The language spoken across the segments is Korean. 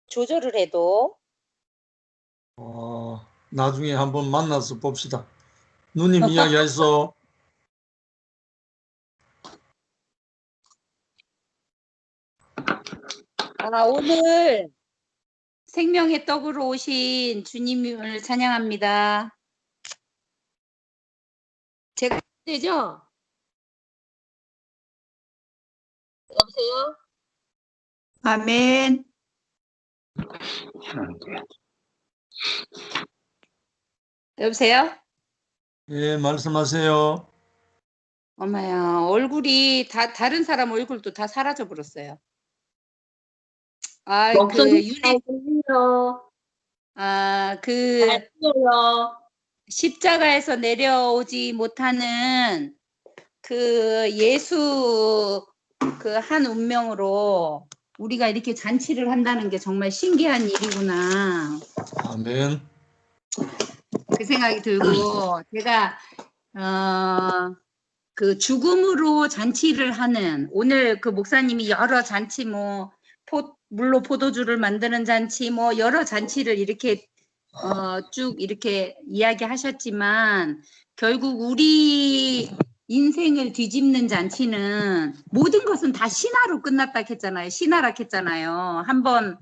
조절을 해도. 나중에 한번 만나서 봅시다. 누님 이야기하시오. 오늘 생명의 떡으로 오신 주님을 찬양합니다. 제가 되죠? 여보세요? 아멘. 여보세요? 예, 말씀하세요. 엄마야, 얼굴이 다른 사람 얼굴도 다 사라져 버렸어요. 목소리 들려요. 십자가에서 내려오지 못하는 그 예수 그 한 운명으로 우리가 이렇게 잔치를 한다는 게 정말 신기한 일이구나. 아멘. 그 생각이 들고, 제가 그 죽음으로 잔치를 하는, 오늘 그 목사님이 여러 잔치, 물로 포도주를 만드는 잔치, 여러 잔치를 이렇게 쭉 이렇게 이야기하셨지만, 결국 우리 인생을 뒤집는 잔치는 모든 것은 다 신화로 끝났다 했잖아요. 신화라 했잖아요. 한번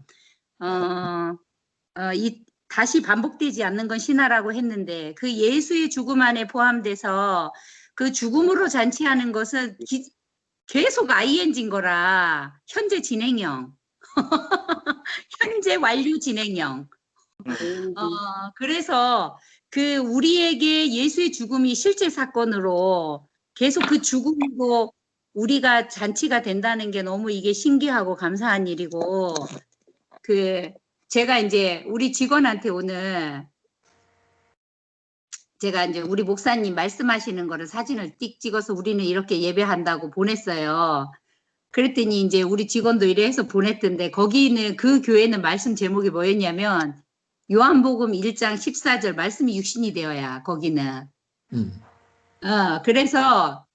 다시 반복되지 않는 건 신화라고 했는데, 그 예수의 죽음 안에 포함돼서 그 죽음으로 잔치하는 것은 계속 ing인 거라, 현재 진행형. 현재 완료 진행형. 그래서 그 우리에게 예수의 죽음이 실제 사건으로 계속 그 죽음으로 우리가 잔치가 된다는 게 너무 이게 신기하고 감사한 일이고, 제가 이제 우리 직원한테 오늘 제가 이제 우리 목사님 말씀하시는 거를 사진을 띡 찍어서 우리는 이렇게 예배한다고 보냈어요. 그랬더니 이제 우리 직원도 이래 해서 보냈던데, 거기는 그 교회는 말씀 제목이 뭐였냐면 요한복음 1장 14절 말씀이 육신이 되어야, 거기는. 그래서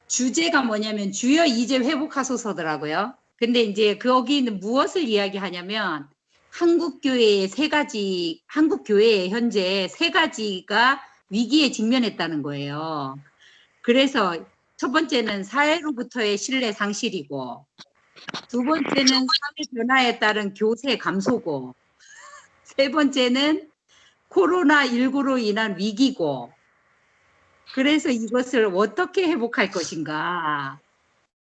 주제가 뭐냐면 주여 이제 회복하소서더라고요. 근데 이제 거기는 무엇을 이야기하냐면 한국 교회의 한국 교회에 현재 3가지가 위기에 직면했다는 거예요. 그래서 첫 번째는 사회로부터의 신뢰 상실이고, 두 번째는 사회 변화에 따른 교세 감소고, 세 번째는 코로나19로 인한 위기고, 그래서 이것을 어떻게 회복할 것인가.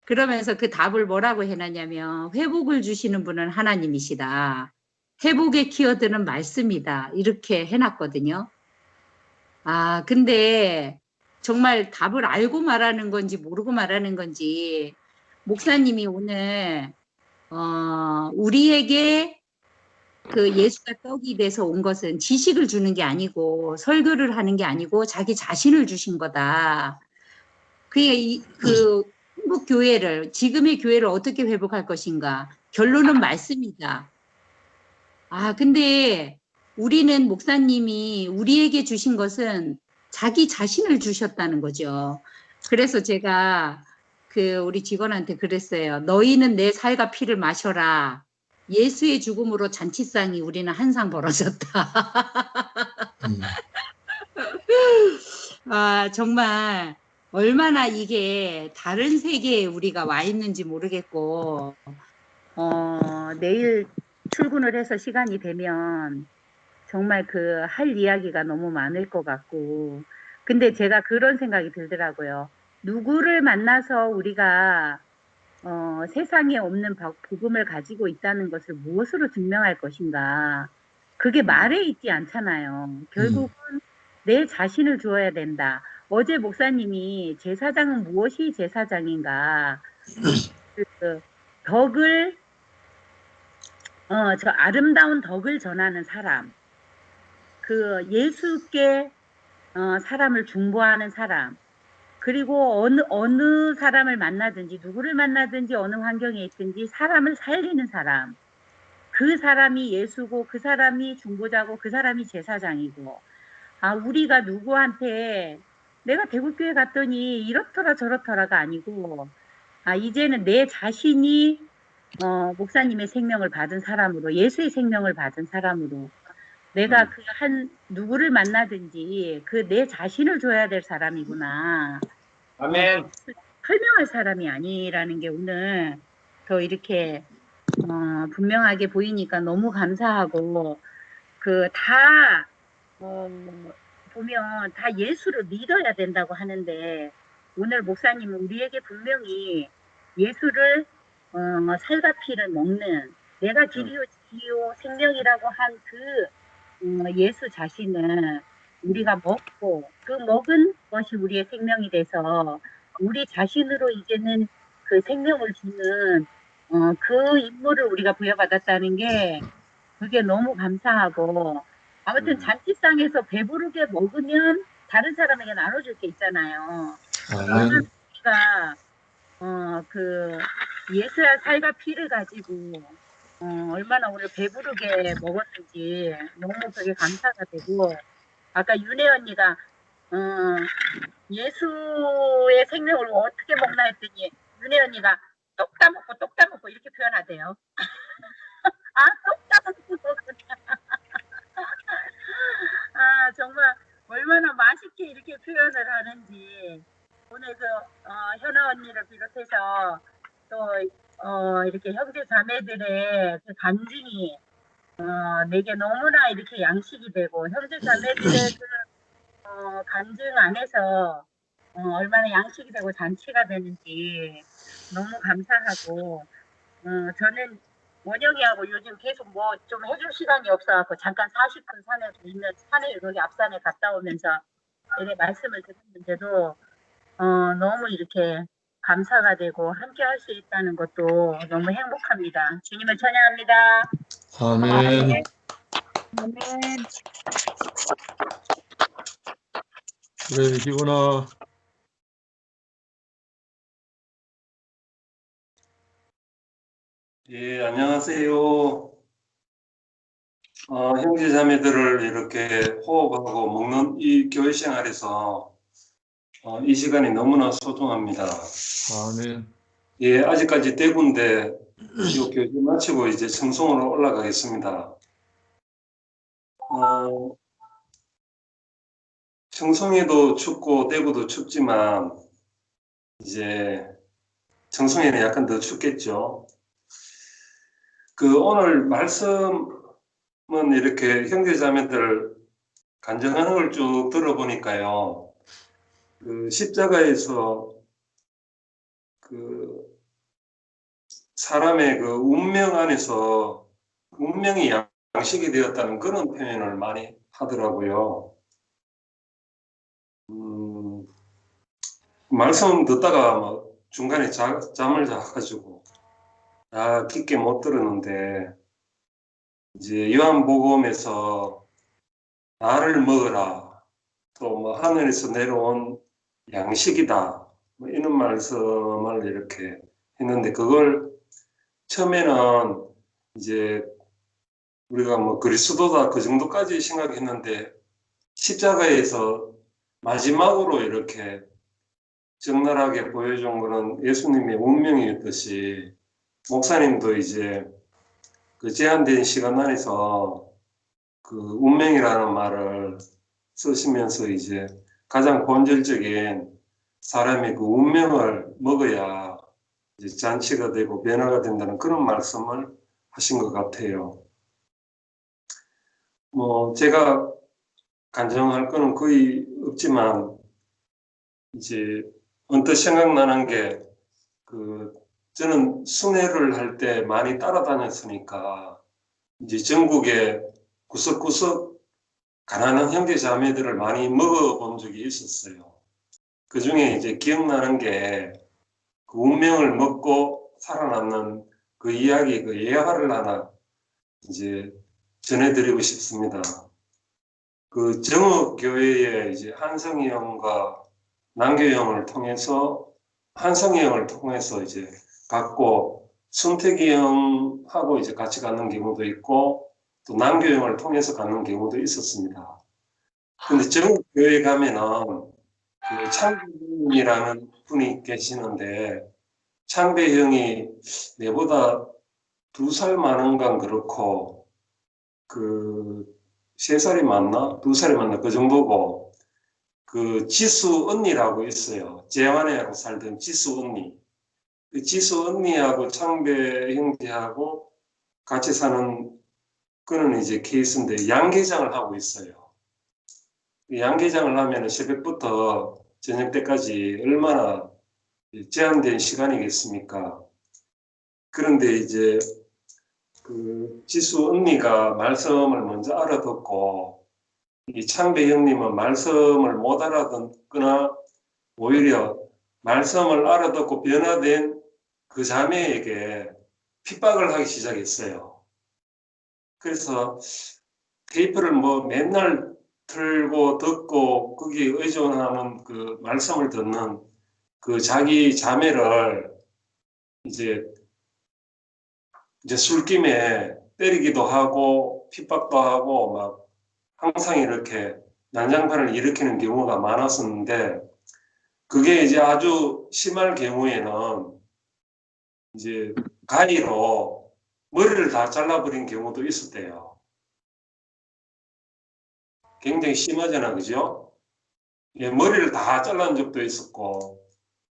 그러면서 그 답을 뭐라고 해놨냐면, 회복을 주시는 분은 하나님이시다. 회복의 키워드는 말씀이다. 이렇게 해놨거든요. 근데 정말 답을 알고 말하는 건지 모르고 말하는 건지, 목사님이 오늘 우리에게 그 예수가 떡이 돼서 온 것은 지식을 주는 게 아니고 설교를 하는 게 아니고 자기 자신을 주신 거다. 그 한국 교회를, 지금의 교회를 어떻게 회복할 것인가. 결론은 말씀이다. 근데 우리는 목사님이 우리에게 주신 것은 자기 자신을 주셨다는 거죠. 그래서 제가 우리 직원한테 그랬어요. 너희는 내 살과 피를 마셔라. 예수의 죽음으로 잔치상이 우리는 한상 벌어졌다. 정말 얼마나 이게 다른 세계에 우리가 와 있는지 모르겠고, 내일 출근을 해서 시간이 되면 정말 할 이야기가 너무 많을 것 같고, 근데 제가 그런 생각이 들더라고요. 누구를 만나서 우리가 세상에 없는 복음을 가지고 있다는 것을 무엇으로 증명할 것인가. 그게 말에 있지 않잖아요. 결국은 내 자신을 주어야 된다. 어제 목사님이 제사장은 무엇이 제사장인가. 덕을 저 아름다운 덕을 전하는 사람, 예수께 사람을 중보하는 사람, 그리고 어느 사람을 만나든지 누구를 만나든지 어느 환경에 있든지 사람을 살리는 사람, 그 사람이 예수고 그 사람이 중보자고 그 사람이 제사장이고, 우리가 누구한테 내가 대구교회 갔더니 이렇더라 저렇더라가 아니고, 이제는 내 자신이 목사님의 생명을 받은 사람으로, 예수의 생명을 받은 사람으로, 내가 그 누구를 만나든지 그 내 자신을 줘야 될 사람이구나. 아멘. 설명할 사람이 아니라는 게 오늘 더 이렇게 분명하게 보이니까 너무 감사하고, 보면 다 예수를 믿어야 된다고 하는데, 오늘 목사님은 우리에게 분명히 예수를 살과 피를 먹는, 내가 길이요 진리요 생명이라고 한 예수 자신을 우리가 먹고, 그 먹은 것이 우리의 생명이 돼서 우리 자신으로 이제는 그 생명을 주는 그 임무를 우리가 부여받았다는 게, 그게 너무 감사하고, 아무튼 잔치상에서 배부르게 먹으면 다른 사람에게 나눠줄 게 있잖아요. 아멘. 우리가 예수의 살과 피를 가지고 얼마나 오늘 배부르게 먹었는지 너무 그게 감사가 되고, 아까 윤혜 언니가 예수의 생명을 어떻게 먹나 했더니 윤혜 언니가 똑 따먹고 이렇게 표현하대요. 아, 똑 따먹고 정말 얼마나 맛있게 이렇게 표현을 하는지, 오늘 현아 언니를 비롯해서 또 이렇게 형제 자매들의 그 간증이 내게 너무나 이렇게 양식이 되고, 형제 자매들의 간증 안에서 얼마나 양식이 되고 잔치가 되는지 너무 감사하고, 저는 원영이하고 요즘 계속 뭐 좀 해줄 시간이 없어갖고 잠깐 40분 산에 여기 앞산에 갔다 오면서 이렇게 말씀을 듣는데도 너무 이렇게 감사가 되고 함께 할 수 있다는 것도 너무 행복합니다. 주님을 찬양합니다. 아멘. 아멘. 그래, 희원아. 예, 안녕하세요. 형제 자매들을 이렇게 호흡하고 먹는 이 교회 생활에서 이 시간이 너무나 소중합니다. 아멘. 예, 아직까지 대구인데 이 교회 마치고 이제 청송으로 올라가겠습니다. 청송에도 춥고 대구도 춥지만 이제 청송에는 약간 더 춥겠죠. 오늘 말씀은 이렇게 형제자매들 간증하는 걸 쭉 들어보니까요, 십자가에서 사람의 운명 안에서 운명이 양식이 되었다는 그런 표현을 많이 하더라고요. 말씀 듣다가 뭐 중간에 잠을 자가지고 깊게 못 들었는데, 이제 요한복음에서 나를 먹어라, 또 뭐 하늘에서 내려온 양식이다, 뭐 이런 말씀을 이렇게 했는데, 그걸 처음에는 이제 우리가 뭐 그리스도다 그 정도까지 생각했는데, 십자가에서 마지막으로 이렇게 적나라하게 보여준 거는 예수님의 운명이었듯이, 목사님도 이제 제한된 시간 안에서 운명이라는 말을 쓰시면서 이제 가장 본질적인 사람의 운명을 먹어야 이제 잔치가 되고 변화가 된다는 그런 말씀을 하신 것 같아요. 뭐 제가 간증할 거는 거의 없지만, 이제 언뜻 생각나는 게 저는 순회를 할 때 많이 따라다녔으니까 이제 전국에 구석구석 가난한 형제 자매들을 많이 먹어본 적이 있었어요. 그 중에 이제 기억나는 게 운명을 먹고 살아남는 그 이야기, 예화를 하나 이제 전해드리고 싶습니다. 정읍교회에 이제 한성희 형과 남규 형을 통해서, 한성희 형을 통해서 이제 갔고, 순택이 형하고 이제 같이 가는 경우도 있고, 또 남규 형을 통해서 가는 경우도 있었습니다. 근데 정읍교회 가면은 창배 형이라는 분이 계시는데, 창배 형이 내보다 2살 많은 건 그렇고, 그, 3살이 맞나? 2살이 맞나? 그 정도고, 그 지수 언니라고 있어요. 제안에하고 살던 지수 언니. 그 지수 언니하고 창배 형제하고 같이 사는 그는 이제 케이스인데 양계장을 하고 있어요. 양계장을 하면 새벽부터 저녁 때까지 얼마나 제한된 시간이겠습니까? 그런데 이제 그 지수 언니가 말씀을 먼저 알아듣고 이 창배 형님은 말씀을 못 알아듣거나 오히려 말씀을 알아듣고 변화된 그 자매에게 핍박을 하기 시작했어요. 그래서 테이프를 뭐 맨날 틀고 듣고 거기에 의존하는 그 말씀을 듣는 그 자기 자매를 이제 술김에 때리기도 하고 핍박도 하고 막 항상 이렇게 난장판을 일으키는 경우가 많았었는데 그게 이제 아주 심할 경우에는 이제 가위로 머리를 다 잘라버린 경우도 있었대요. 굉장히 심하잖아, 그죠? 예, 머리를 다 잘라낸 적도 있었고,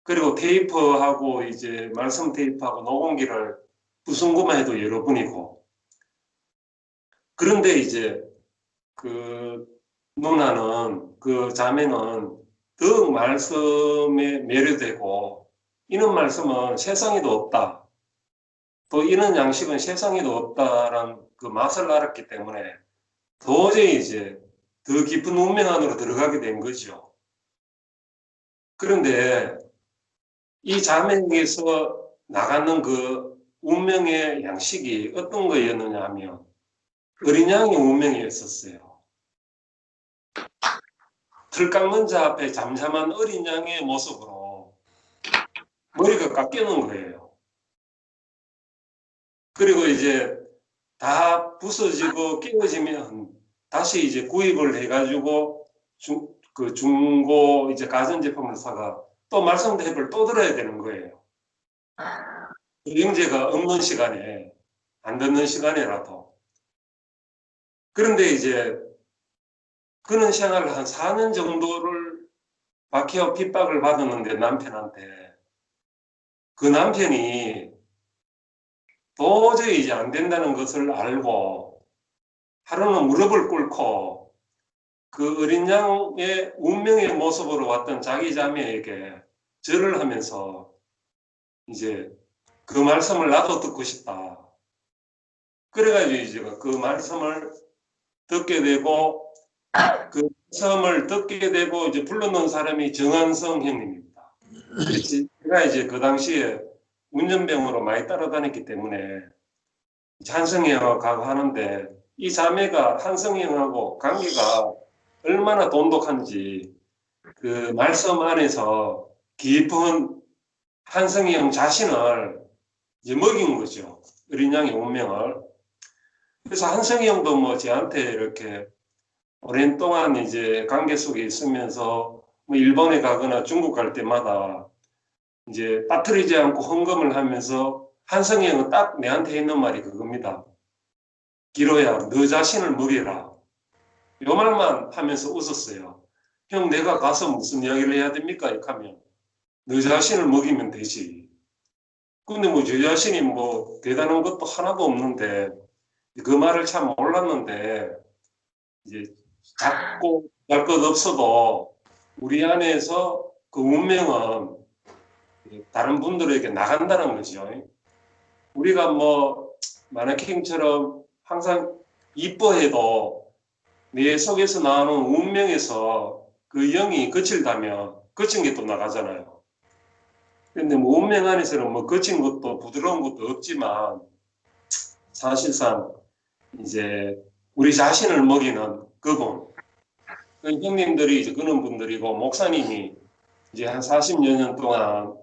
그리고 테이프하고 이제 말씀 테이프하고 녹음기를 부순 것만 해도 여러 분이고. 그런데 이제 그 누나는, 그 자매는 더욱 말씀에 매료되고, 이런 말씀은 세상에도 없다. 또 이런 양식은 세상에도 없다라는 그 맛을 알았기 때문에 도저히 이제 더 깊은 운명 안으로 들어가게 된 거죠. 그런데 이 자매에게서 나가는 그 운명의 양식이 어떤 거였느냐 하면 어린 양의 운명이었었어요. 틀 깎는 자 앞에 잠잠한 어린 양의 모습으로 머리가 깎이는 거예요. 그리고 이제 다 부서지고 깨어지면 다시 이제 구입을 해가지고 중고 이제 가전제품을 사가 또 말씀 대입을 또 들어야 되는 거예요. 영재가 없는 시간에, 안 듣는 시간이라도. 그런데 이제 그런 생활을 한 4년 정도를 박해와 핍박을 받았는데 남편한테 그 남편이 도저히 이제 안 된다는 것을 알고 하루는 무릎을 꿇고 그 어린 양의 운명의 모습으로 왔던 자기 자매에게 절을 하면서 이제 그 말씀을 나도 듣고 싶다. 그래가지고 이제 그 말씀을 듣게 되고 그 말씀을 듣게 되고 이제 불러놓은 사람이 정한성 형님입니다. 그래서 제가 이제 그 당시에 운전병으로 많이 따라다녔기 때문에 한성이 형하고 하는데 이 자매가 한성이 형하고 관계가 얼마나 돈독한지 그 말씀 안에서 깊은 한성이 형 자신을 이제 먹인 거죠. 어린 양의 운명을. 그래서 한성이 형도 뭐 저한테 이렇게 오랜 동안 이제 관계 속에 있으면서 뭐 일본에 가거나 중국 갈 때마다 이제 빠뜨리지 않고 헌금을 하면서 한성이 형은 딱 내한테 했는 말이 그겁니다. 기로야, 너 자신을 먹여라. 요 말만 하면서 웃었어요. 형, 내가 가서 무슨 이야기를 해야 됩니까? 이렇게 하면 너 자신을 먹이면 되지. 근데 뭐 저 자신이 뭐 대단한 것도 하나도 없는데 그 말을 참 몰랐는데 이제 작고 할 것 없어도 우리 안에서 그 운명은 다른 분들에게 나간다는 거죠. 우리가 뭐 마네킹처럼 항상 이뻐해도 내 속에서 나오는 운명에서 그 영이 거칠다면 거친 게 또 나가잖아요. 근데 뭐 운명 안에서는 뭐 거친 것도 부드러운 것도 없지만 사실상 이제 우리 자신을 먹이는 그분, 그 형님들이 이제 그런 분들이고 목사님이 이제 한 40여 년 동안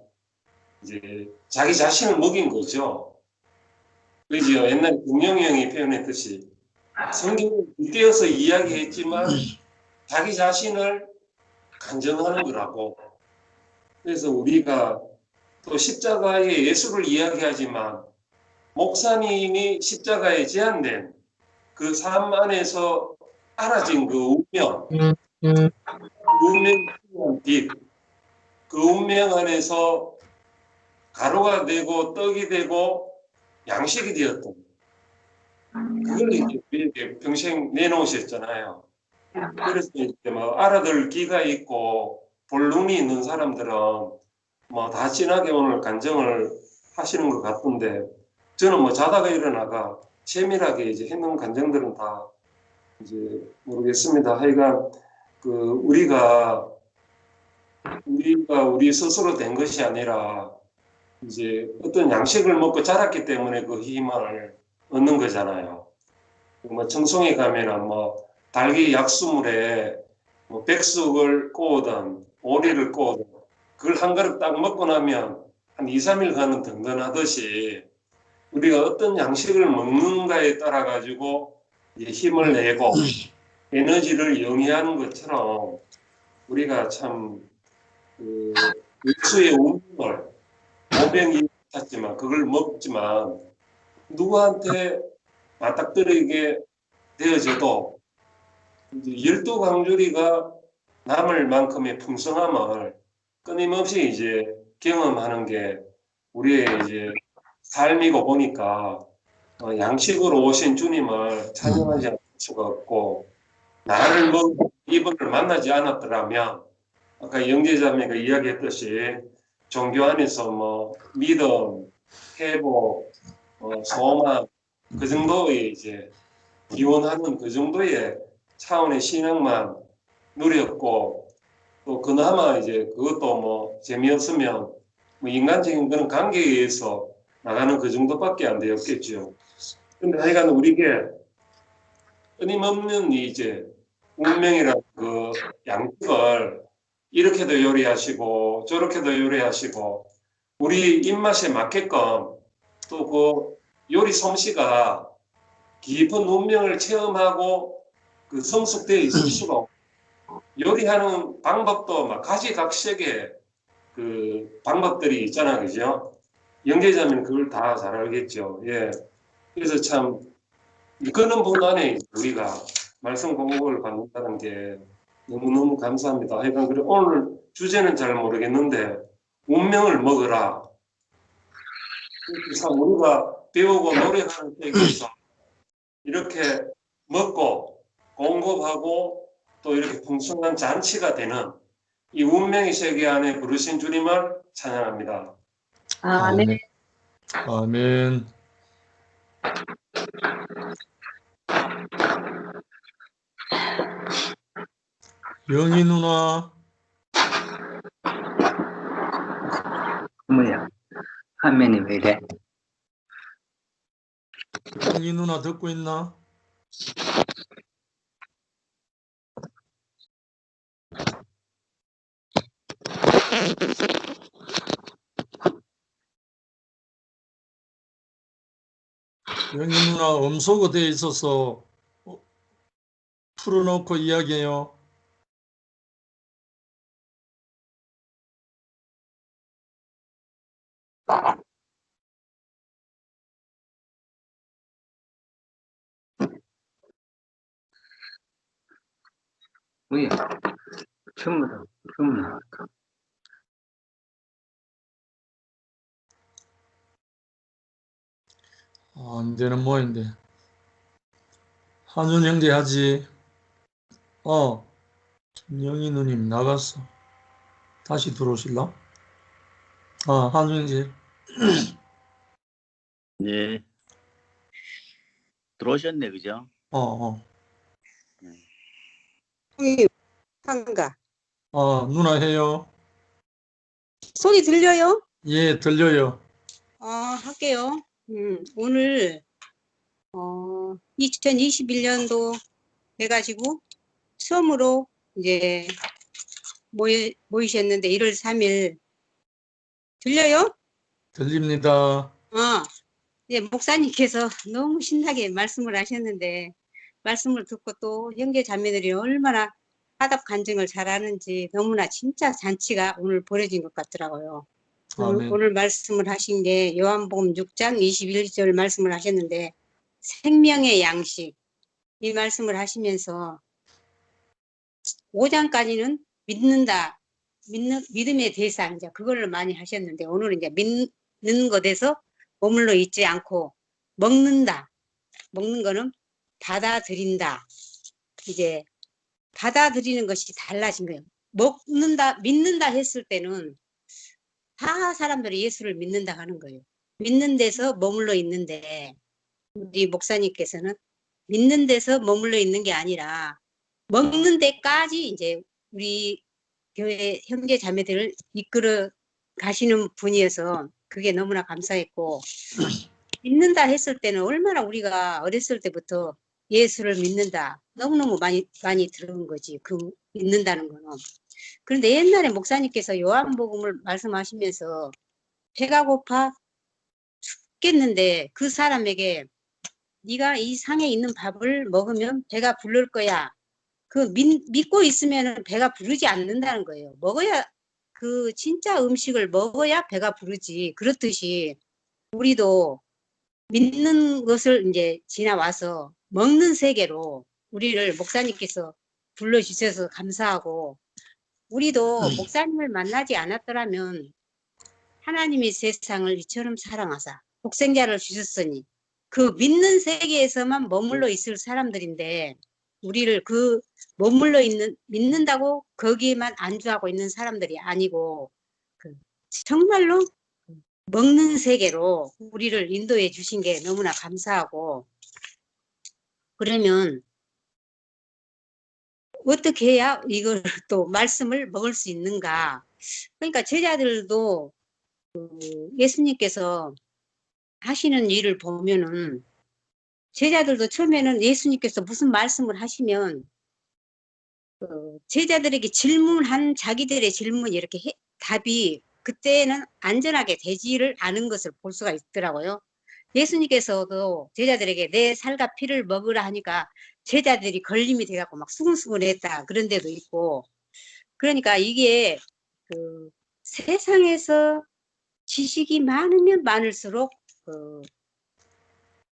이제 자기 자신을 먹인 거죠. 그죠? 옛날 공룡이 형이 표현했듯이 성경을 빗대어서 이야기했지만 자기 자신을 간증하는 거라고. 그래서 우리가 또 십자가의 예수를 이야기하지만 목사님이 십자가에 제한된 그 삶 안에서 알아진 그 운명 빛, 그 운명 안에서 가루가 되고 떡이 되고 양식이 되었던 그걸 이제 우리에게 평생 내놓으셨잖아요. 그래서 이제 뭐 알아들 귀가 있고 볼 눈이 있는 사람들은 뭐 다 진하게 오늘 간증을 하시는 것 같은데 저는 뭐 자다가 일어나가 세밀하게 이제 했는 간증들은 다 이제 모르겠습니다. 하여간 그 우리가 우리 스스로 된 것이 아니라 이제 어떤 양식을 먹고 자랐기 때문에 그 힘을 얻는 거잖아요. 뭐 청송에 가면은 뭐 닭이 약수물에 뭐 백숙을 꼬든 오리를 꼬든 그걸 한 그릇 딱 먹고 나면 한 2, 3일간은 든든하듯이 우리가 어떤 양식을 먹는가에 따라 가지고 힘을 내고 에너지를 영위하는 것처럼 우리가 참 그 예수의 운명을 오병이 탔지만 그걸 먹지만 누구한테 맞닥뜨리게 되어져도 이제 12강조리가 남을 만큼의 풍성함을 끊임없이 이제 경험하는 게 우리의 이제 삶이고 보니까 양식으로 오신 주님을 찬양하지 않을 수가 없고 나를 이분을 만나지 않았더라면 아까 영재자매가 이야기했듯이 종교 안에서 뭐 믿음, 회복, 소망 그 정도의 이제 기원하는 그 정도의 차원의 신앙만 누렸고 또 그나마 이제 그것도 뭐 재미없으면 뭐 인간적인 그런 관계에 의해서 나가는 그 정도밖에 안 되었겠죠. 근데 하여간 우리게 끊임없는 이제 운명이라는 그 양식을 이렇게도 요리하시고 저렇게도 요리하시고 우리 입맛에 맞게끔 또 그 요리 솜씨가 깊은 운명을 체험하고 그 성숙되어 있을 수가 없고 요리하는 방법도 막 가지각색의 그 방법들이 있잖아, 그죠? 영재자매는 그걸 다 잘 알겠죠. 예. 그래서 참 이끄는 분 안에 우리가 말씀 공급을 받는다는 게 너무너무 감사합니다. 하여간 그래 오늘 주제는 잘 모르겠는데 운명을 먹으라. 참 우리가 배우고 노력하는 세계에서 이렇게 먹고 공급하고 또 이렇게 풍성한 잔치가 되는 이 운명의 세계 안에 부르신 주님을 찬양합니다. 아멘. 아멘. 영희 누나, 뭐야? 화면이 왜 이래? 영희 누나 듣고 있나? 영희 누나 음소거 돼 있어서 풀어놓고 이야기해요. 뭐야? 전부 나갈까? 안 되는 모양인데. 한준 형제 하지. 영희 누님 나갔어. 다시 들어오실라? 한준 형제. 네. 들어오셨네, 그죠? 한가. 누나 해요. 소리 들려요? 예, 들려요. 할게요. 오늘 2021년도 해가지고 처음으로 이제 모이셨는데 1월 3일 들려요? 들립니다. 이제 목사님께서 너무 신나게 말씀을 하셨는데 말씀을 듣고 또 형제 자매들이 얼마나 화답 간증을 잘하는지 너무나 진짜 잔치가 오늘 벌어진 것 같더라고요. 아멘. 오늘 말씀을 하신 게 요한복음 6장 21절 말씀을 하셨는데 생명의 양식 이 말씀을 하시면서 5장까지는 믿는다. 믿음의 대상 이제 그걸 많이 하셨는데 오늘은 이제 믿는 것에서 머물러 있지 않고 먹는다. 먹는 거는 받아들인다. 이제 받아들이는 것이 달라진 거예요. 먹는다, 믿는다 했을 때는 다 사람들이 예수를 믿는다 하는 거예요. 믿는 데서 머물러 있는데 우리 목사님께서는 믿는 데서 머물러 있는 게 아니라 먹는 데까지 이제 우리 교회 형제 자매들을 이끌어 가시는 분이어서 그게 너무나 감사했고 믿는다 했을 때는 얼마나 우리가 어렸을 때부터 예수를 믿는다 너무너무 많이 들은 거지 그 믿는다는 거는. 그런데 옛날에 목사님께서 요한복음을 말씀하시면서 배가 고파 죽겠는데 그 사람에게 네가 이 상에 있는 밥을 먹으면 배가 부를 거야. 그 믿고 있으면 배가 부르지 않는다는 거예요. 먹어야 그 진짜 음식을 먹어야 배가 부르지. 그렇듯이 우리도 믿는 것을 이제 지나와서 먹는 세계로 우리를 목사님께서 불러주셔서 감사하고 우리도 목사님을 만나지 않았더라면 하나님이 세상을 이처럼 사랑하사 독생자를 주셨으니 그 믿는 세계에서만 머물러 있을 사람들인데 우리를 그 머물러 있는 믿는다고 거기에만 안주하고 있는 사람들이 아니고 그 정말로 먹는 세계로 우리를 인도해 주신 게 너무나 감사하고 그러면 어떻게 해야 이걸 또 말씀을 먹을 수 있는가. 그러니까 제자들도 예수님께서 하시는 일을 보면은 제자들도 처음에는 예수님께서 무슨 말씀을 하시면 제자들에게 질문한 자기들의 질문 이렇게 답이 그때는 안전하게 되지를 않은 것을 볼 수가 있더라고요. 예수님께서도 제자들에게 내 살과 피를 먹으라 하니까 제자들이 걸림이 돼갖고 막 수근수근했다 그런 데도 있고 그러니까 이게 그 세상에서 지식이 많으면 많을수록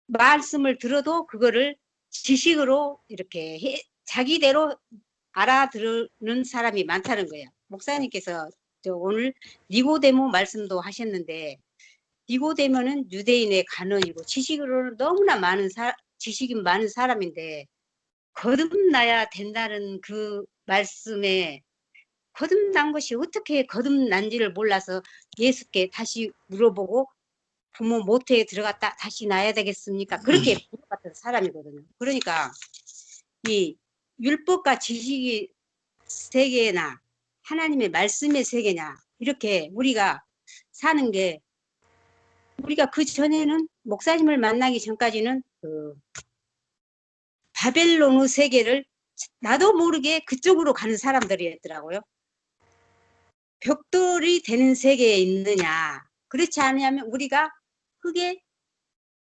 말씀을 들어도 그거를 지식으로 이렇게 자기대로 알아들는 사람이 많다는 거예요. 목사님께서 오늘 니고데모 말씀도 하셨는데 니고데모는 유대인의 간원이고 지식으로는 너무나 지식이 많은 사람인데 거듭나야 된다는 그 말씀에 거듭난 것이 어떻게 거듭난지를 몰라서 예수께 다시 물어보고 부모 모태에 들어갔다 다시 나야 되겠습니까? 그렇게 물어봤던 사람이거든요. 그러니까 이 율법과 지식의 세계나 하나님의 말씀의 세계냐 이렇게 우리가 사는 게 우리가 그 전에는 목사님을 만나기 전까지는 바벨론의 세계를 나도 모르게 그쪽으로 가는 사람들이었더라고요. 벽돌이 되는 세계에 있느냐 그렇지 않으면 우리가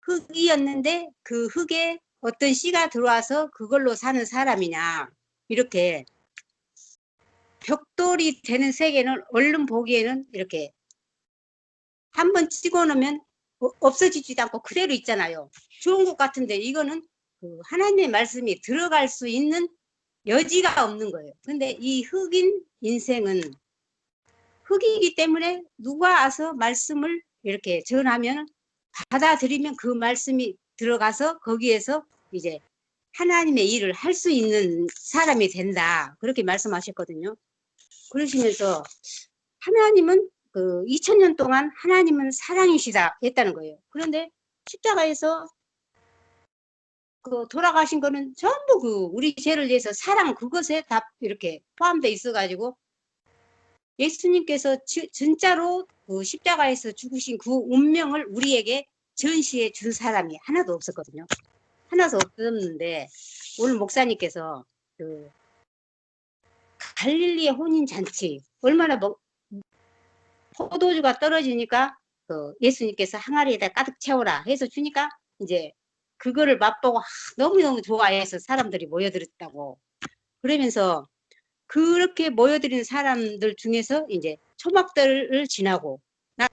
흙이었는데 그 흙에 어떤 씨가 들어와서 그걸로 사는 사람이냐 이렇게 벽돌이 되는 세계는 얼른 보기에는 이렇게 한번 찍어 놓으면 없어지지도 않고 그대로 있잖아요. 좋은 것 같은데 이거는 하나님의 말씀이 들어갈 수 있는 여지가 없는 거예요. 근데 이 흙인 인생은 흙이기 때문에 누가 와서 말씀을 이렇게 전하면 받아들이면 그 말씀이 들어가서 거기에서 이제 하나님의 일을 할 수 있는 사람이 된다. 그렇게 말씀하셨거든요. 그러시면서 하나님은 2000년 동안 하나님은 사랑이시다 했다는 거예요. 그런데 십자가에서 돌아가신 거는 전부 우리 죄를 위해서 사랑 그것에 다 이렇게 포함되어 있어가지고 예수님께서 진짜로 십자가에서 죽으신 그 운명을 우리에게 전시해 준 사람이 하나도 없었거든요. 하나도 없었는데 오늘 목사님께서 갈릴리의 혼인잔치 얼마나 포도주가 떨어지니까 예수님께서 항아리에다 가득 채워라 해서 주니까 이제 그거를 맛보고 너무너무 좋아해서 사람들이 모여들었다고. 그러면서 그렇게 모여드린 사람들 중에서 이제 초막들을 지나고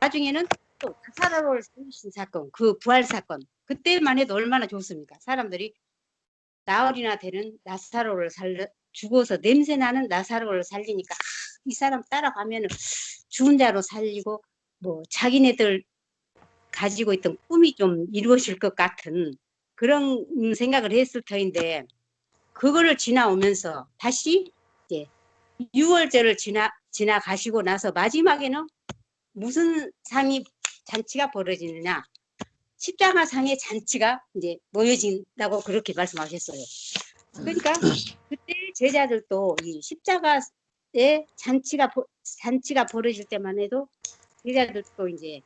나중에는 또 나사로를 살리신 사건, 그 부활 사건, 그때만 해도 얼마나 좋습니까? 사람들이 나흘이나 되는 나사로를 죽어서 냄새나는 나사로를 살리니까 이 사람 따라가면은 죽은 자로 살리고 뭐 자기네들 가지고 있던 꿈이 좀 이루어질 것 같은 그런 생각을 했을 터인데, 그거를 지나오면서 다시 이제 6월절을 지나가시고 나서 마지막에는 무슨 잔치가 벌어지느냐, 십자가상의 잔치가 이제 모여진다고 그렇게 말씀하셨어요. 그러니까 그때 제자들도 이 십자가의 잔치가 벌어질 때만 해도 제자들도 이제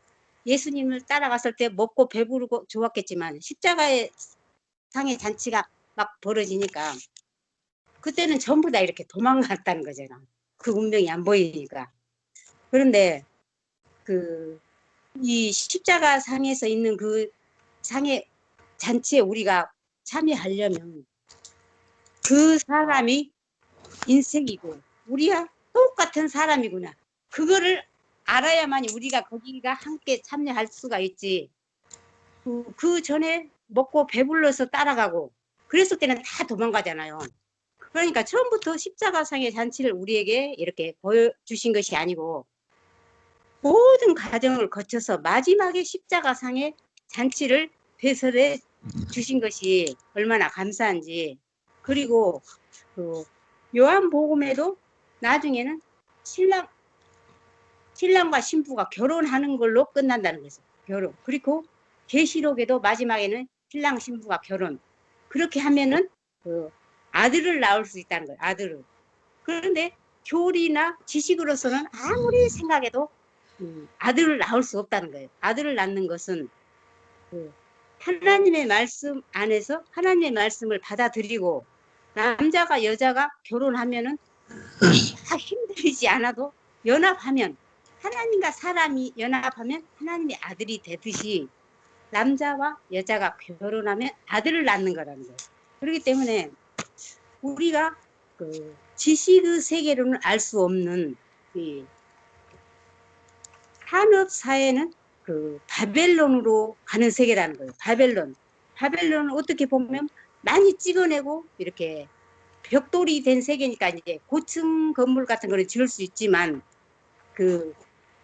예수님을 따라갔을 때 먹고 배부르고 좋았겠지만 십자가의 상의 잔치가 막 벌어지니까 그때는 전부 다 이렇게 도망갔다는 거잖아. 그 운명이 안 보이니까. 그런데 이 십자가 상에서 있는 그 상의 잔치에 우리가 참여하려면 그 사람이 인생이고 우리가 똑같은 사람이구나, 그거를 알아야만 우리가 거기가 함께 참여할 수가 있지. 그 전에 먹고 배불러서 따라가고 그랬을 때는 다 도망가잖아요. 그러니까 처음부터 십자가상의 잔치를 우리에게 이렇게 보여주신 것이 아니고 모든 과정을 거쳐서 마지막에 십자가상의 잔치를 배설해 주신 것이 얼마나 감사한지. 그리고 그 요한복음에도 나중에는 신랑과 신부가 결혼하는 걸로 끝난다는 거죠. 결혼. 그리고 계시록에도 마지막에는 신랑 신부가 결혼. 그렇게 하면은 아들을 낳을 수 있다는 거예요. 아들을. 그런데 교리나 지식으로서는 아무리 생각해도 아들을 낳을 수 없다는 거예요. 아들을 낳는 것은 하나님의 말씀 안에서 하나님의 말씀을 받아들이고 남자가 여자가 결혼하면은 다 힘들이지 않아도 연합하면, 하나님과 사람이 연합하면 하나님의 아들이 되듯이 남자와 여자가 결혼하면 아들을 낳는 거라는 거예요. 그렇기 때문에 우리가 지식의 세계로는 알 수 없는 이 산업 사회는 바벨론으로 가는 세계라는 거예요. 바벨론은 어떻게 보면 많이 찍어내고 이렇게 벽돌이 된 세계니까 이제 고층 건물 같은 거를 지을 수 있지만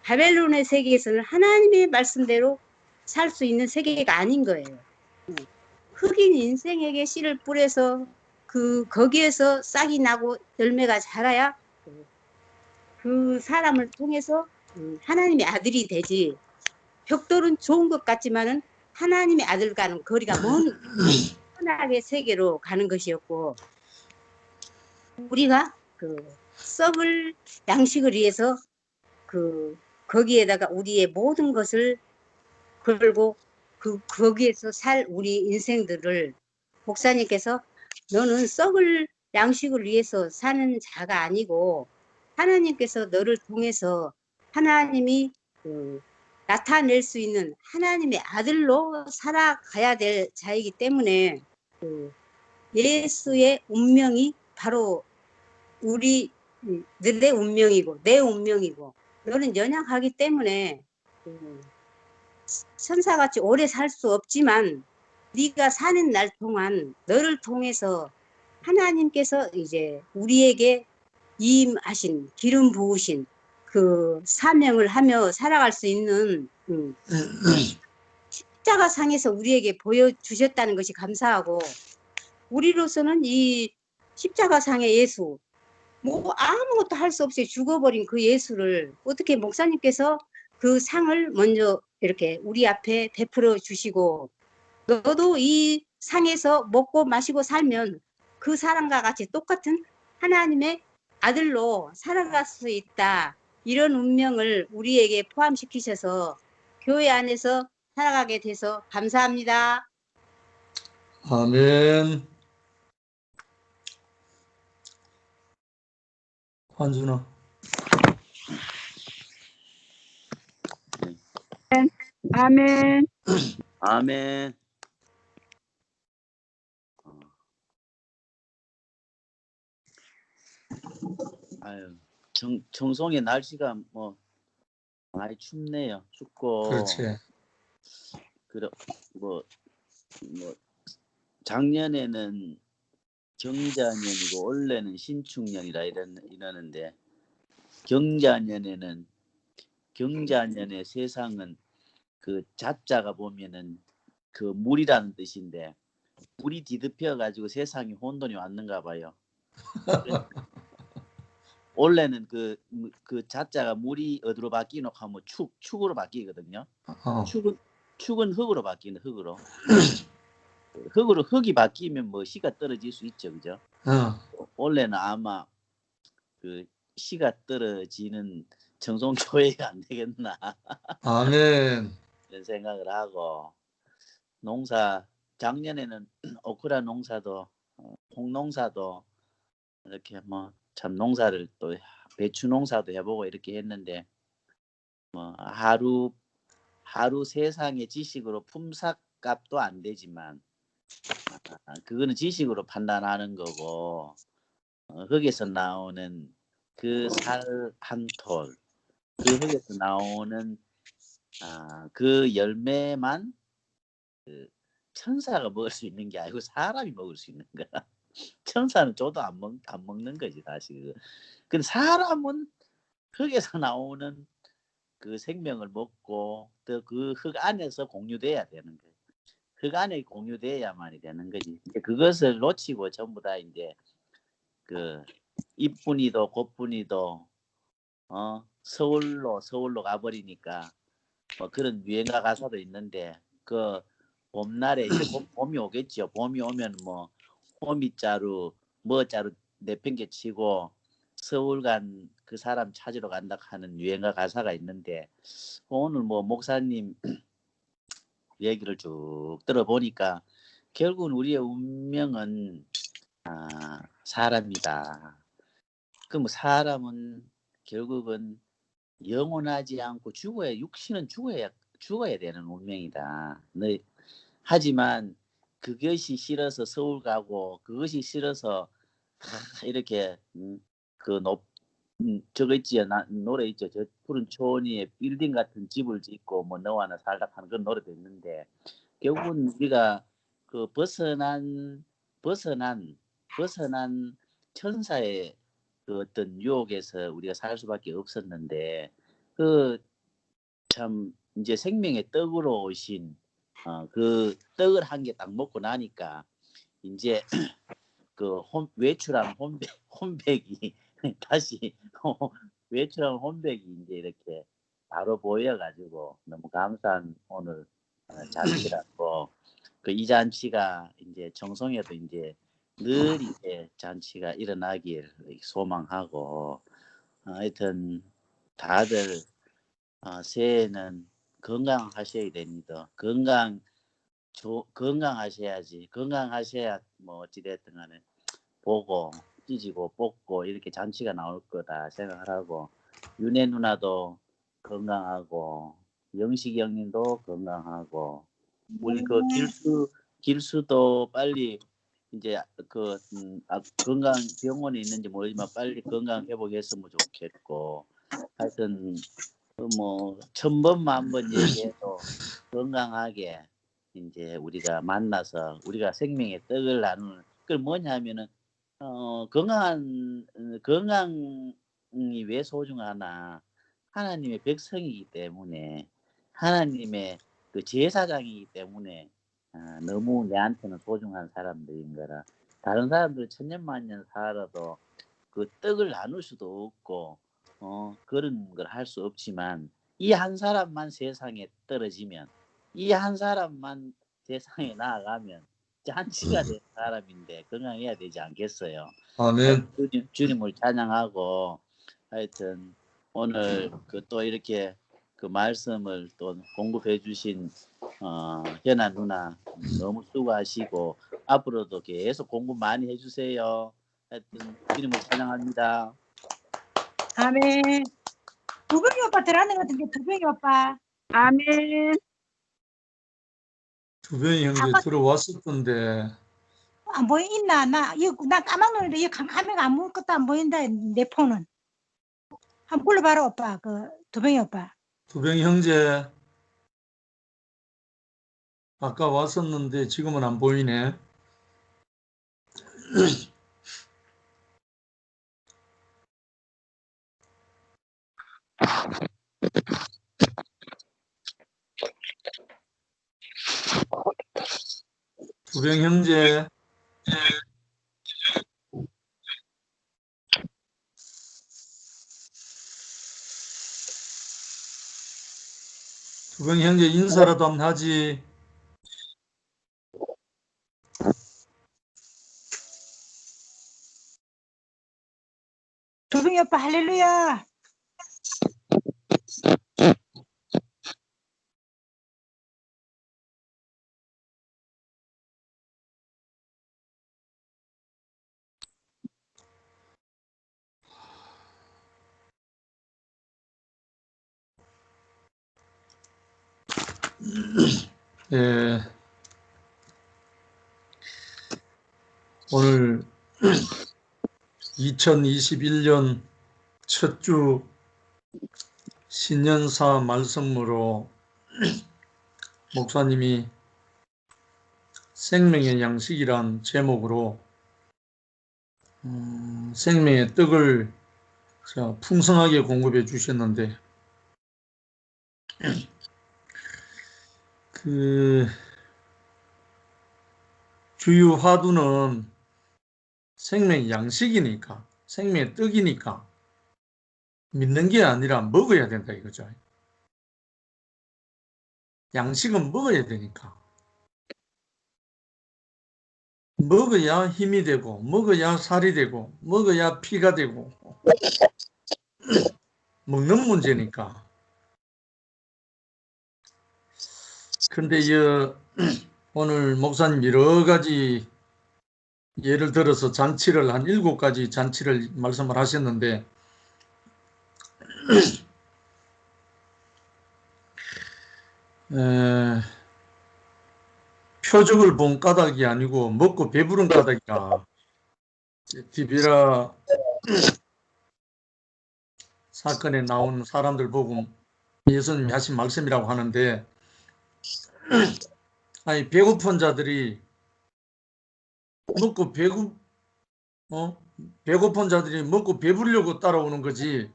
바벨론의 세계에서는 하나님의 말씀대로 살 수 있는 세계가 아닌 거예요. 흑인 인생에게 씨를 뿌려서 거기에서 싹이 나고 열매가 자라야 그 사람을 통해서 하나님의 아들이 되지. 벽돌은 좋은 것 같지만은 하나님의 아들과는 거리가 먼 선악의 세계로 가는 것이었고, 우리가 썩을 양식을 위해서 거기에다가 우리의 모든 것을 걸고 거기에서 살 우리 인생들을 목사님께서 너는 썩을 양식을 위해서 사는 자가 아니고 하나님께서 너를 통해서 하나님이 나타낼 수 있는 하나님의 아들로 살아가야 될 자이기 때문에 예수의 운명이 바로 우리들의 운명이고 내 운명이고, 너는 연약하기 때문에 천사같이 오래 살 수 없지만 네가 사는 날 동안 너를 통해서 하나님께서 이제 우리에게 임하신 기름 부으신 그 사명을 하며 살아갈 수 있는 십자가상에서 우리에게 보여주셨다는 것이 감사하고, 우리로서는 이 십자가상의 예수, 뭐 아무것도 할 수 없이 죽어버린 그 예수를 어떻게 목사님께서 그 상을 먼저 이렇게 우리 앞에 베풀어 주시고, 너도 이 상에서 먹고 마시고 살면 그 사람과 같이 똑같은 하나님의 아들로 살아갈 수 있다, 이런 운명을 우리에게 포함시키셔서 교회 안에서 살아가게 돼서 감사합니다. 아멘. 한준아. 아멘. 아멘. 아유, 청송의 날씨가 뭐 많이 춥네요. 춥고 그렇지. 그래 뭐 작년에는 경자년이고 올해는 신축년이라 이러는데 경자년의 세상은 그 자자가 보면은 그 물이라는 뜻인데 물이 뒤덮여 가지고 세상에 혼돈이 왔는가 봐요. 원래는 그 자자가 물이 어디로 바뀌노 하면 축으로 바뀌거든요. 어. 축은 흙으로 바뀌는 흙으로. 흙이 바뀌면 뭐 씨가 떨어질 수 있죠, 그죠? 원래는 아마 그 씨가 떨어지는 정성교회가 안 되겠나 아멘. 이런 생각을 하고 작년에는 오크라 농사도 홍농사도 이렇게 뭐 참 농사를 또 배추 농사도 해보고 이렇게 했는데 뭐 하루 세상의 지식으로 품삯값도 안 되지만 그거는 지식으로 판단하는 거고 흙에서 나오는 그 살 한 톨, 그 흙에서 나오는 그 열매만 그 천사가 먹을 수 있는 게 아니고 사람이 먹을 수 있는 거야. 천사는 줘도 안 먹는 거지 사실. 근데 사람은 흙에서 나오는 그 생명을 먹고 또 그 흙 안에서 공유돼야 되는 거예요. 흙 안에 공유돼야만이 되는 거지. 이제 그것을 놓치고 전부 다 이제 그 이쁜이도 곱쁜이도 서울로 가버리니까 뭐 그런 유행가 가사도 있는데 그 봄날에 이제 봄이 오겠죠. 봄이 오면 뭐 호미자루 뭐자루 내팽개치고 서울 간 그 사람 찾으러 간다 하는 유행가 가사가 있는데 오늘 뭐 목사님 얘기를 쭉 들어보니까 결국은 우리의 운명은 사람이다. 그럼 사람은 결국은 영원하지 않고 육신은 죽어야 되는 운명이다. 하지만 그것이 싫어서 서울 가고 그것이 싫어서 이렇게 저거 있지요. 노래 있죠. 저 푸른 초원 위에 빌딩 같은 집을 짓고 뭐 너와 나 살다 하는 그런 노래도 있는데 결국은 우리가 그 벗어난 천사의 그 어떤 유혹에서 우리가 살 수밖에 없었는데 그 참 이제 생명의 떡으로 오신 그 떡을 한 개 딱 먹고 나니까 이제 그 외출한 혼백이 다시 외출한 혼백이 이제 이렇게 바로 보여가지고 너무 감사한 오늘 잔치라고 그 이 잔치가 이제 정성에도 이제 늘 이제 잔치가 일어나길 소망하고 하여튼 다들 새해는 건강하셔야 됩니다. 건강하셔야지. 건강하셔야 뭐 어찌됐든 간에 보고 찢고 뽑고 이렇게 잔치가 나올 거다 생각을 하고 윤혜 누나도 건강하고 영식이 형님도 건강하고 우리 그 길수도 빨리 이제 건강 병원에 있는지 모르지만 빨리 건강 회복했으면 좋겠고 하여튼 뭐 1000번 만번 얘기해도 건강하게 이제 우리가 만나서 우리가 생명의 떡을 나누는 그걸 뭐냐면은 건강이 왜 소중하나 하나님의 백성이기 때문에 하나님의 그 제사장이기 때문에 너무 내한테는 소중한 사람들인 거라 다른 사람들 천년만년 살아도 그 떡을 나눌 수도 없고 그런 걸 할 수 없지만 이 한 사람만 세상에 떨어지면 이 한 사람만 세상에 나아가면 잔치가 된 사람인데 건강해야 되지 않겠어요? 아멘. 주님을 찬양하고 하여튼 오늘 그 또 이렇게 그 말씀을 또 공급해 주신 현아 누나 너무 수고하시고 앞으로도 계속 공부 많이 해주세요. 하여튼 주님을 찬양합니다. 아멘. 두병이 오빠 들어왔는 것 같은데 두병이 오빠. 아멘. 주변이 형제 들어왔었던데 안 보이나? 나 까먹 놀는데 이 카메라가 아무것도 안 보인다. 내 폰은. 한번 불러봐라 오빠. 그 두병이 오빠. 두병 형제 아까 왔었는데 지금은 안 보이네. 두병 형제. 두병 형제 인사라도 한번 하지. 두둥이 오빠 할렐루야. 예. 오늘 2021년 첫 주 신년사 말씀으로 목사님이 생명의 양식이란 제목으로 생명의 떡을 풍성하게 공급해 주셨는데 그 주요 화두는 생명의 양식이니까, 생명의 떡이니까 믿는 게 아니라 먹어야 된다 이거죠. 양식은 먹어야 되니까. 먹어야 힘이 되고, 먹어야 살이 되고, 먹어야 피가 되고, 먹는 문제니까. 근데 오늘 목사님 여러 가지 예를 들어서 잔치를 한 7가지 잔치를 말씀을 하셨는데 표적을 본 까닭이 아니고 먹고 배부른 까닭이라 디비라 사건에 나온 사람들 보고 예수님이 하신 말씀이라고 하는데 아니 배고픈 자들이 먹고 배고픈 자들이 먹고 배부르려고 따라오는 거지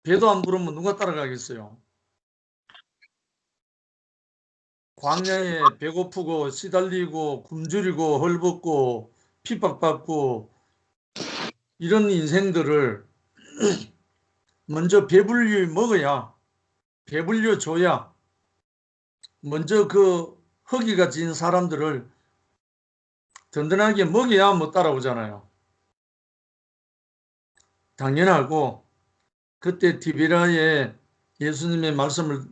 배도 안 부르면 누가 따라가겠어요. 광야에 배고프고 시달리고 굶주리고 헐벗고 핍박받고 이런 인생들을 먼저 배불리 먹어야 배불려 줘야 먼저 그 허기가 진 사람들을 든든하게 먹여야 뭐 따라오잖아요. 당연하고 그때 디비라에 예수님의 말씀을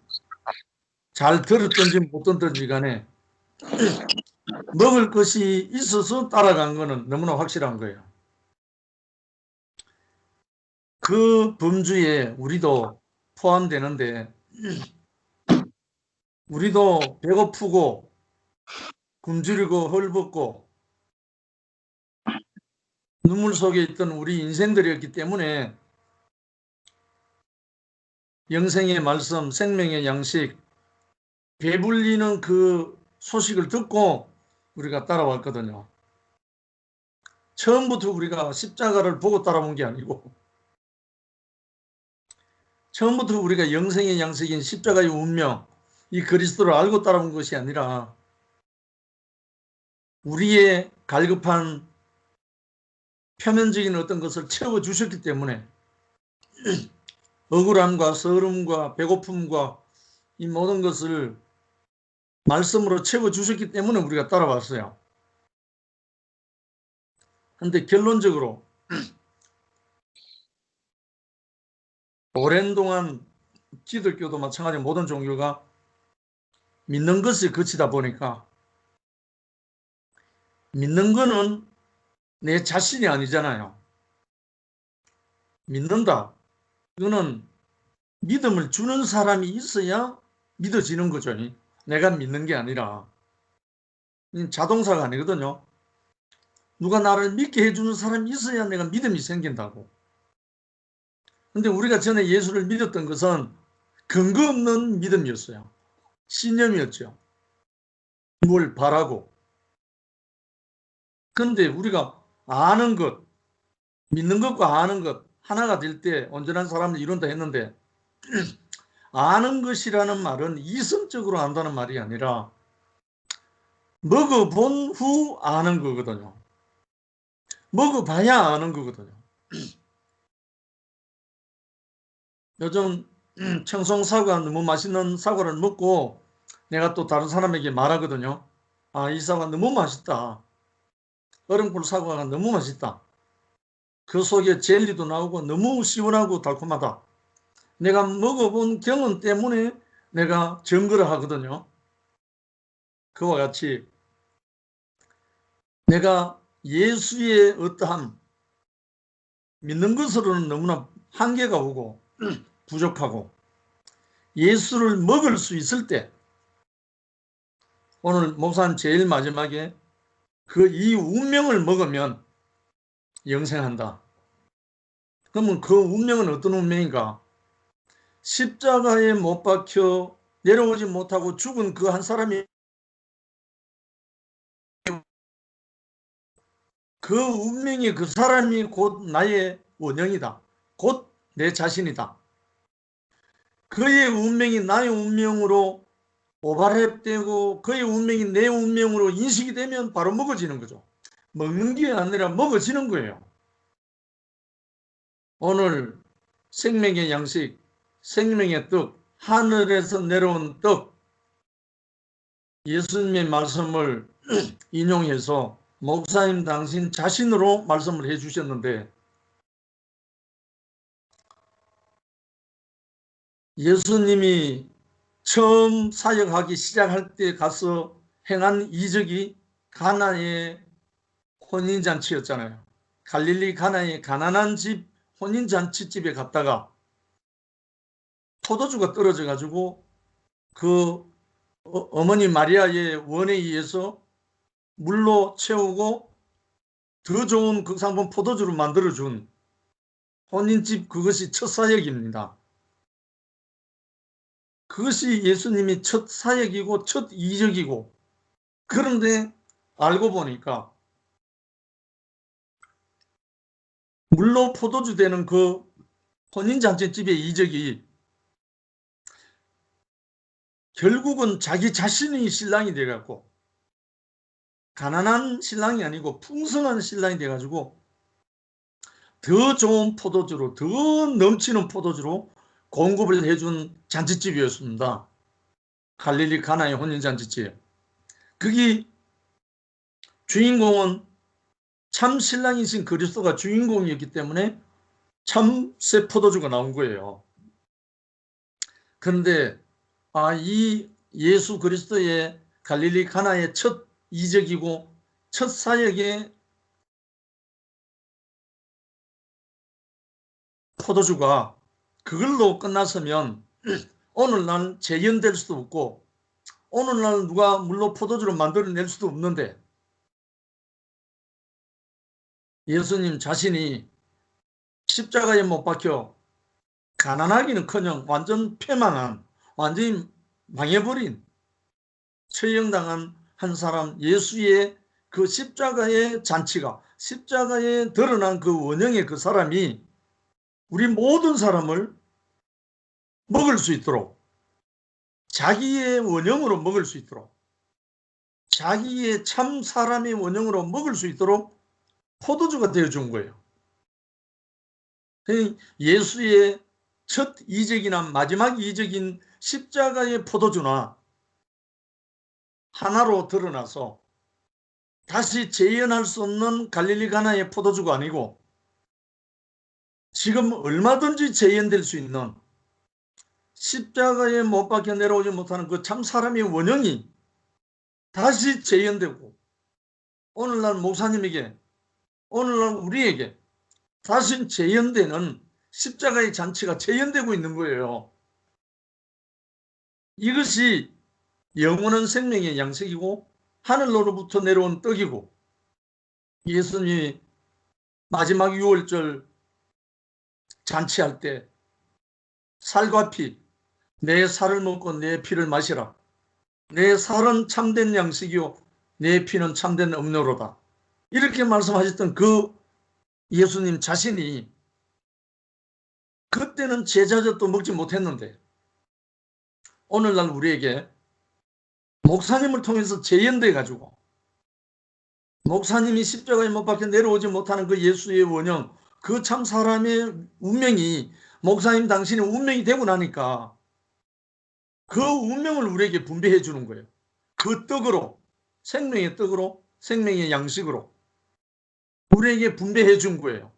잘 들었든지 못 듣든지 간에 먹을 것이 있어서 따라간 거는 너무나 확실한 거예요. 그 범주에 우리도 포함되는데 우리도 배고프고 굶주리고 헐벗고 눈물 속에 있던 우리 인생들이었기 때문에 영생의 말씀, 생명의 양식, 배불리는 그 소식을 듣고 우리가 따라왔거든요. 처음부터 우리가 십자가를 보고 따라온 게 아니고 처음부터 우리가 영생의 양식인 십자가의 운명, 이 그리스도를 알고 따라온 것이 아니라 우리의 갈급한 표면적인 어떤 것을 채워주셨기 때문에 억울함과 서름과 배고픔과 이 모든 것을 말씀으로 채워주셨기 때문에 우리가 따라왔어요. 그런데 결론적으로 오랜 동안 기독교도 마찬가지로 모든 종교가 믿는 것에 그치다 보니까 믿는 거는 내 자신이 아니잖아요. 믿는다. 이거는 믿음을 주는 사람이 있어야 믿어지는 거죠. 내가 믿는 게 아니라. 자동사가 아니거든요. 누가 나를 믿게 해주는 사람이 있어야 내가 믿음이 생긴다고. 근데 우리가 전에 예수를 믿었던 것은 근거 없는 믿음이었어요. 신념이었죠. 뭘 바라고. 그런데 우리가 아는 것, 믿는 것과 아는 것 하나가 될 때 온전한 사람을 이룬다 했는데 아는 것이라는 말은 이성적으로 안다는 말이 아니라 먹어본 후 아는 거거든요. 먹어봐야 아는 거거든요. 요즘 청송사과 너무 맛있는 사과를 먹고 내가 또 다른 사람에게 말하거든요. 아, 이 사과 너무 맛있다. 얼음꿀 사과가 너무 맛있다. 그 속에 젤리도 나오고 너무 시원하고 달콤하다. 내가 먹어본 경험 때문에 내가 증거를 하거든요. 그와 같이 내가 예수의 어떠함, 믿는 것으로는 너무나 한계가 오고 부족하고 예수를 먹을 수 있을 때 오늘 목사는 제일 마지막에 그 이 운명을 먹으면 영생한다. 그러면 그 운명은 어떤 운명인가? 십자가에 못 박혀 내려오지 못하고 죽은 그 한 사람이 그 운명이 그 사람이 곧 나의 원형이다. 곧 내 자신이다. 그의 운명이 나의 운명으로 오버랩되고 그의 운명이 내 운명으로 인식이 되면 바로 먹어지는 거죠. 먹는 게 아니라 먹어지는 거예요. 오늘 생명의 양식, 생명의 떡, 하늘에서 내려온 떡, 예수님의 말씀을 인용해서 목사님 당신 자신으로 말씀을 해주셨는데 예수님이 처음 사역하기 시작할 때 가서 행한 이적이 가나의 혼인잔치였잖아요. 갈릴리 가나의 가난한 집 혼인잔치집에 갔다가 포도주가 떨어져 가지고 그 어머니 마리아의 원에 의해서 물로 채우고 더 좋은 극상품 포도주를 만들어준 혼인집, 그것이 첫 사역입니다. 그것이 예수님이 첫 사역이고 첫 이적이고, 그런데 알고 보니까 물로 포도주 되는 그 혼인잔치집의 이적이 결국은 자기 자신이 신랑이 돼갖고 가난한 신랑이 아니고 풍성한 신랑이 돼가지고 더 좋은 포도주로, 더 넘치는 포도주로 공급을 해준 잔치집이었습니다. 갈릴리 가나의 혼인잔치집. 거기 주인공은 참 신랑이신 그리스도가 주인공이었기 때문에 참 새 포도주가 나온 거예요. 그런데 이 예수 그리스도의 갈릴리 가나의 첫 이적이고 첫 사역의 포도주가 그걸로 끝났으면 오늘날 재현될 수도 없고 오늘날 누가 물로 포도주를 만들어낼 수도 없는데 예수님 자신이 십자가에 못 박혀 가난하기는커녕 완전 패망한, 완전히 망해버린, 처형당한 한 사람, 예수의 그 십자가의 잔치가, 십자가에 드러난 그 원형의 그 사람이 우리 모든 사람을 먹을 수 있도록, 자기의 원형으로 먹을 수 있도록, 자기의 참 사람의 원형으로 먹을 수 있도록 포도주가 되어준 거예요. 예수의 첫 이적이나 마지막 이적인 십자가의 포도주나 하나로 드러나서 다시 재현할 수 없는 갈릴리 가나의 포도주가 아니고 지금 얼마든지 재현될 수 있는 십자가에 못 박혀 내려오지 못하는 그 참 사람의 원형이 다시 재현되고 오늘날 목사님에게, 오늘날 우리에게 다시 재현되는 십자가의 잔치가 재현되고 있는 거예요. 이것이 영원한 생명의 양식이고 하늘로부터 내려온 떡이고 예수님이 마지막 유월절 잔치할 때 살과 피, 내 살을 먹고 내 피를 마시라. 내 살은 참된 양식이요 내 피는 참된 음료로다. 이렇게 말씀하셨던 그 예수님 자신이 그때는 제자젓도 먹지 못했는데 오늘날 우리에게 목사님을 통해서 재현돼 가지고 목사님이 십자가에 못 박혀 내려오지 못하는 그 예수의 원형, 그 참 사람의 운명이 목사님 당신의 운명이 되고 나니까 그 운명을 우리에게 분배해 주는 거예요. 그 떡으로, 생명의 떡으로, 생명의 양식으로 우리에게 분배해 준 거예요.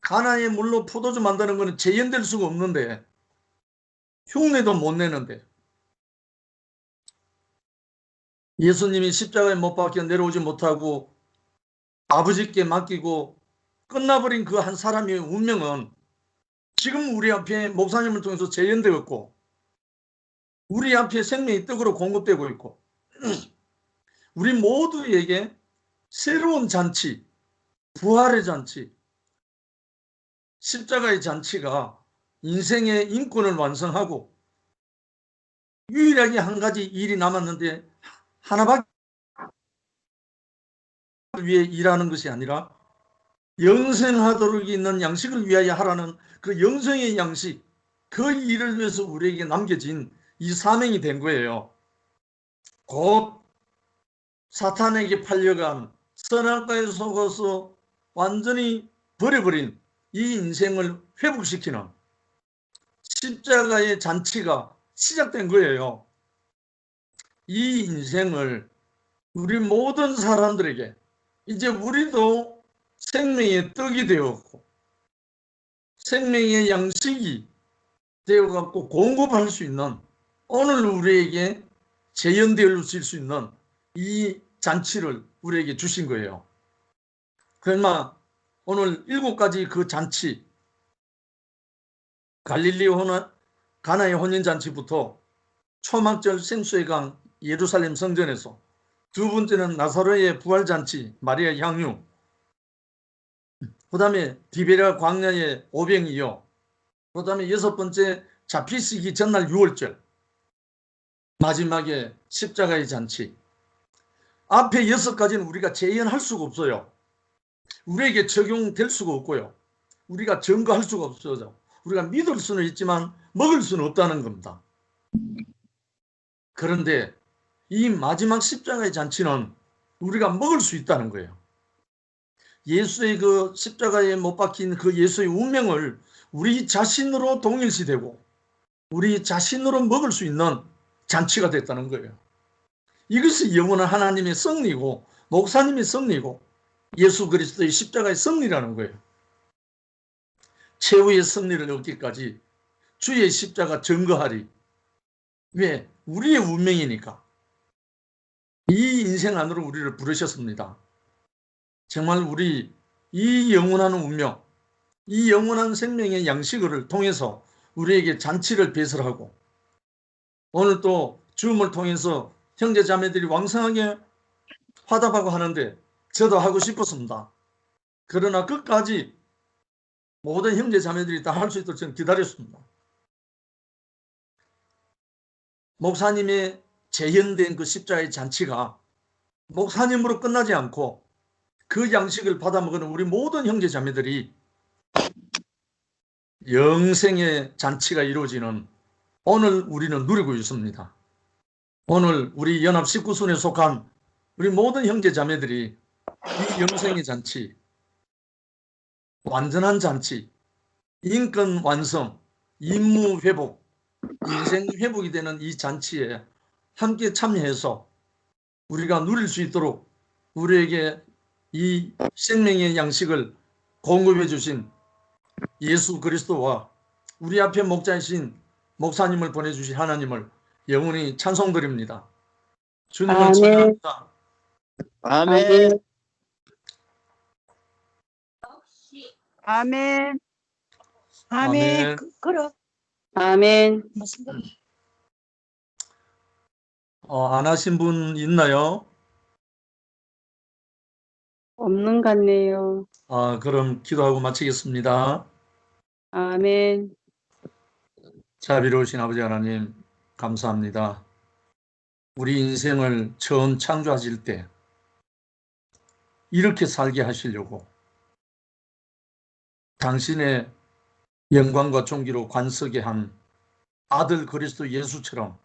가나의 물로 포도주 만드는 것은 재현될 수가 없는데 흉내도 못 내는데 예수님이 십자가에 못 박혀 내려오지 못하고 아버지께 맡기고 끝나버린 그 한 사람의 운명은 지금 우리 앞에 목사님을 통해서 재현되었고 우리 앞에 생명의 떡으로 공급되고 있고 우리 모두에게 새로운 잔치, 부활의 잔치, 십자가의 잔치가 인생의 인권을 완성하고 유일하게 한 가지 일이 남았는데 하나밖에 위해 일하는 것이 아니라 영생하도록 있는 양식을 위하여 하라는 그 영생의 양식, 그 일을 위해서 우리에게 남겨진 이 사명이 된 거예요. 곧 사탄에게 팔려간 선악과에 속아서 완전히 버려버린 이 인생을 회복시키는 십자가의 잔치가 시작된 거예요. 이 인생을 우리 모든 사람들에게 이제 우리도 생명의 떡이 되었고 생명의 양식이 되어갖고 공급할 수 있는 오늘 우리에게 재현되어 수 있는 이 잔치를 우리에게 주신 거예요. 그러나 오늘 7가지 그 잔치, 갈릴리 가나의 혼인잔치부터 초막절 생수의 강 예루살렘 성전에서 두 번째는 나사로의 부활잔치 마리아 향유, 그 다음에 디베랴 광야의 오병이요, 그 다음에 6번째 잡히시기 전날 유월절, 마지막에 십자가의 잔치. 앞에 6가지는 우리가 재현할 수가 없어요. 우리에게 적용될 수가 없고요. 우리가 증거할 수가 없어요. 우리가 믿을 수는 있지만 먹을 수는 없다는 겁니다. 그런데 이 마지막 십자가의 잔치는 우리가 먹을 수 있다는 거예요. 예수의 그 십자가에 못 박힌 그 예수의 운명을 우리 자신으로 동일시되고 우리 자신으로 먹을 수 있는 잔치가 됐다는 거예요. 이것이 영원한 하나님의 승리고 목사님의 승리고 예수 그리스도의 십자가의 승리라는 거예요. 최후의 승리를 얻기까지 주의 십자가 증거하리. 왜? 우리의 운명이니까. 이 인생 안으로 우리를 부르셨습니다. 정말 우리 이 영원한 운명, 이 영원한 생명의 양식을 통해서 우리에게 잔치를 배설하고 오늘 또 줌을 통해서 형제 자매들이 왕성하게 화답하고 하는데 저도 하고 싶었습니다. 그러나 끝까지 모든 형제 자매들이 다 할 수 있도록 저는 기다렸습니다. 목사님의 재현된 그 십자가의 잔치가 목사님으로 끝나지 않고 그 양식을 받아먹은 우리 모든 형제 자매들이 영생의 잔치가 이루어지는 오늘 우리는 누리고 있습니다. 오늘 우리 연합 19순에 속한 우리 모든 형제 자매들이 이 영생의 잔치, 완전한 잔치, 인권 완성, 임무 회복, 인생 회복이 되는 이 잔치에 함께 참여해서 우리가 누릴 수 있도록 우리에게 이 생명의 양식을 공급해 주신 예수 그리스도와 우리 앞에 목자이신 목사님을 보내주신 하나님을 영원히 찬송드립니다. 주님을 아멘. 찬양합니다. 아멘. 아멘. 아멘. 아멘. 그럼 아멘. 무슨 거? 안 하신 분 있나요? 없는 것 같네요. 그럼 기도하고 마치겠습니다. 아멘. 자비로우신 아버지 하나님 감사합니다. 우리 인생을 처음 창조하실 때 이렇게 살게 하시려고 당신의 영광과 존귀로 관석에 한 아들 그리스도 예수처럼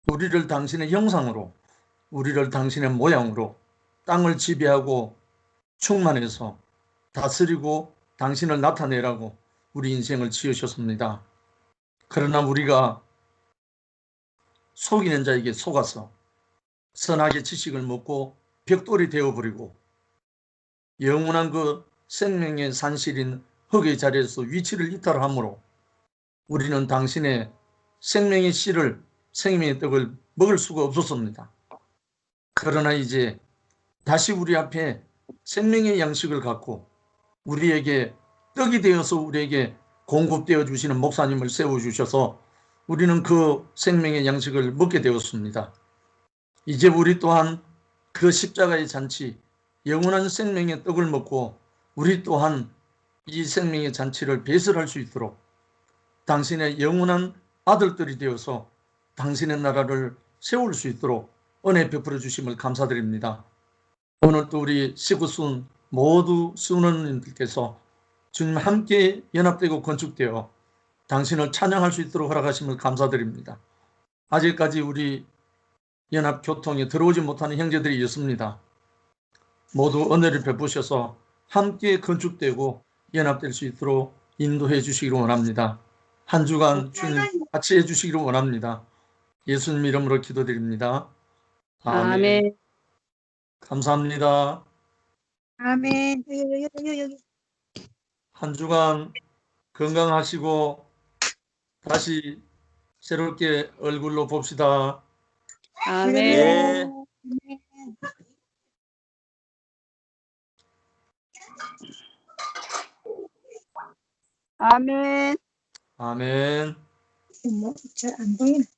우리를 당신의 형상으로, 우리를 당신의 모양으로 땅을 지배하고 충만해서 다스리고 당신을 나타내라고 우리 인생을 지으셨습니다. 그러나 우리가 속이는 자에게 속아서 선악의 지식을 먹고 벽돌이 되어버리고 영원한 그 생명의 산실인 흙의 자리에서 위치를 이탈함으로 우리는 당신의 생명의 씨를, 생명의 떡을 먹을 수가 없었습니다. 그러나 이제 다시 우리 앞에 생명의 양식을 갖고 우리에게 떡이 되어서 우리에게 공급되어 주시는 목사님을 세워주셔서 우리는 그 생명의 양식을 먹게 되었습니다. 이제 우리 또한 그 십자가의 잔치, 영원한 생명의 떡을 먹고 우리 또한 이 생명의 잔치를 배설할 수 있도록 당신의 영원한 아들들이 되어서 당신의 나라를 세울 수 있도록 은혜 베풀어 주심을 감사드립니다. 오늘 또 우리 시구순 모두 순원님들께서 주님 함께 연합되고 건축되어 당신을 찬양할 수 있도록 허락하심을 감사드립니다. 아직까지 우리 연합교통에 들어오지 못하는 형제들이 있습니다. 모두 은혜를 베푸셔서 함께 건축되고 연합될 수 있도록 인도해 주시기를 원합니다. 한 주간 주님 같이 해주시기를 원합니다. 예수님 이름으로 기도드립니다. 아멘. 아멘. 감사합니다. 아멘. 여기. 한 주간 건강하시고 다시 새롭게 얼굴로 봅시다. 아멘. 예. 아멘. 아멘. 뭐, 잘 안 보이네.